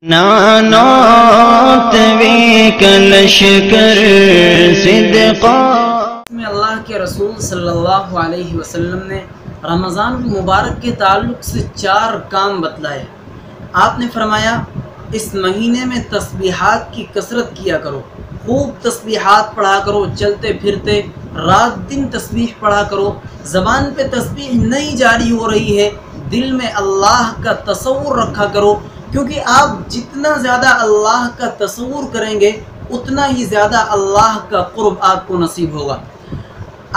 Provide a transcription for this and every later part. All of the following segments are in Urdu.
نانوت وی کلشکر صدقا میں اللہ کے رسول صلی اللہ علیہ وسلم نے رمضان مبارک کے تعلق سے 4 کام بتلائے۔ آپ نے فرمایا اس مہینے میں تسبیحات کی کثرت کیا کرو، خوب تسبیحات پڑھا کرو، چلتے پھرتے رات دن تسبیح پڑھا کرو، زبان پہ تسبیح نہیں جاری ہو رہی ہے، دل میں اللہ کا تصور رکھا کرو، کیونکہ آپ جتنا زیادہ اللہ کا تصور کریں گے اتنا ہی زیادہ اللہ کا قرب آپ کو نصیب ہوگا۔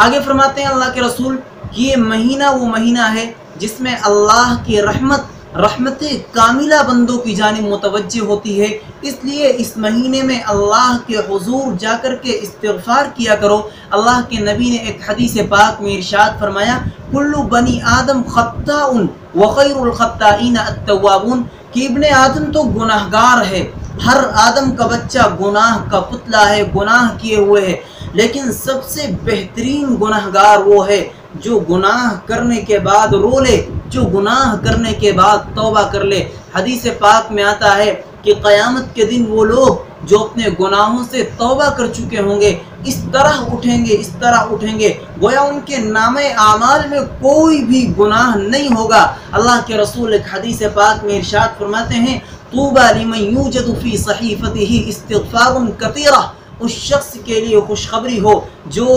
آگے فرماتے ہیں اللہ کے رسول کہ یہ مہینہ وہ مہینہ ہے جس میں اللہ کی رحمت کاملہ بندوں کی جانب متوجہ ہوتی ہے، اس لیے اس مہینے میں اللہ کے حضور جا کر کے استغفار کیا کرو۔ اللہ کے نبی نے ایک حدیث پاک میں ارشاد فرمایا کل بنی آدم خطاء وخیر الخطائین التوابون، کہ ابن آدم تو گناہ گار ہے، ہر آدم کا بچہ گناہ کا پتلا ہے، گناہ کیے ہوئے ہے، لیکن سب سے بہترین گناہ گار وہ ہے جو گناہ کرنے کے بعد رو لے، جو گناہ کرنے کے بعد توبہ کر لے۔ حدیث پاک میں آتا ہے کہ قیامت کے دن وہ لوگ جو اپنے گناہوں سے توبہ کر چکے ہوں گے اس طرح اٹھیں گے گویا ان کے نامہ اعمال میں کوئی بھی گناہ نہیں ہوگا۔ اللہ کے رسول ایک حدیث پاک میں ارشاد فرماتے ہیں طوبی لمن یوجد فی صحیفتہ استغفار کثیرہ، اس شخص کے لیے خوشخبری ہو جو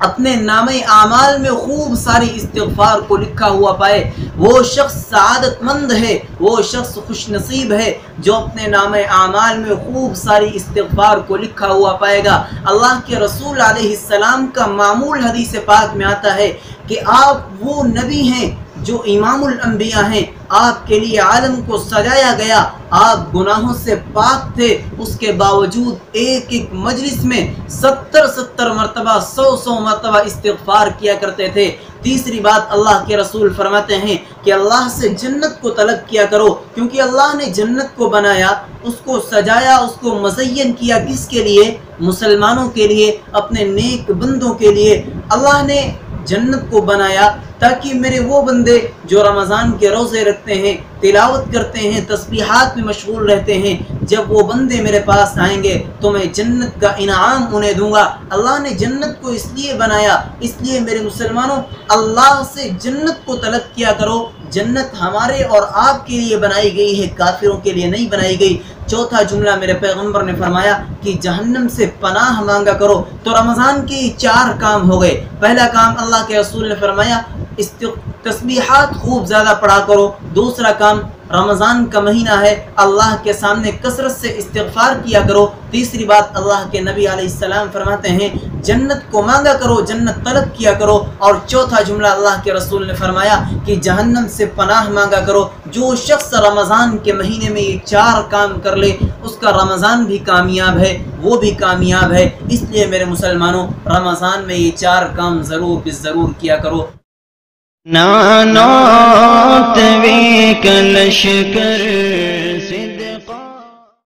اپنے نامہ اعمال میں خوب ساری استغفار کو لکھا ہوا پائے، وہ شخص سعادت مند ہے، وہ شخص خوش نصیب ہے جو اپنے نامہ اعمال میں خوب ساری استغفار کو لکھا ہوا پائے گا۔ اللہ کے رسول علیہ السلام کا معمول حدیث پاک میں آتا ہے کہ آپ وہ نبی ہیں جو امام الانبیاء ہیں، آپ کے لیے عالم کو سجایا گیا، آپ گناہوں سے پاک تھے، اس کے باوجود ایک مجلس میں 70 مرتبہ 100 مرتبہ استغفار کیا کرتے تھے۔ تیسری بات اللہ کے رسول فرماتے ہیں کہ اللہ سے جنت کو طلب کیا کرو، کیونکہ اللہ نے جنت کو بنایا، اس کو سجایا، اس کو مزین کیا، کس کے لیے؟ مسلمانوں کے لیے، اپنے نیک بندوں کے لیے۔ اللہ نے جنت کو بنایا تاکہ میرے وہ بندے جو رمضان کے روزے رکھتے ہیں، تلاوت کرتے ہیں، تسبیحات میں مشغول رہتے ہیں، جب وہ بندے میرے پاس آئیں گے تو میں جنت کا انعام انہیں دوں گا۔ اللہ نے جنت کو اس لیے بنایا، اس لیے میرے مسلمانوں اللہ سے جنت کو طلب کیا کرو۔ جنت ہمارے اور آپ کے لیے بنائی گئی ہے، کافروں کے لیے نہیں بنائی گئی۔ چوتھا جملہ میرے پیغمبر نے فرمایا کہ جہنم سے پناہ مانگا کرو۔ تو رمضان کے 4 کام ہو گئے۔ پہلا کام اللہ کے رسول نے فرمایا تسبیحات خوب زیادہ پڑھا کرو۔ دوسرا کام رمضان کا مہینہ ہے، اللہ کے سامنے کثرت سے استغفار کیا کرو۔ تیسری بات اللہ کے نبی علیہ السلام فرماتے ہیں جنت کو مانگا کرو، جنت طلب کیا کرو۔ اور چوتھا جملہ اللہ کے رسول نے فرمایا کہ جہنم سے پناہ مانگا کرو۔ جو شخص رمضان کے مہینے میں یہ 4 کام کر لے اس کا رمضان بھی کامیاب ہے، وہ بھی کامیاب ہے۔ اس لیے میرے مسلمانوں رمضان میں یہ 4 کام ضرور کیا کرو۔ نانوت وی کلشکر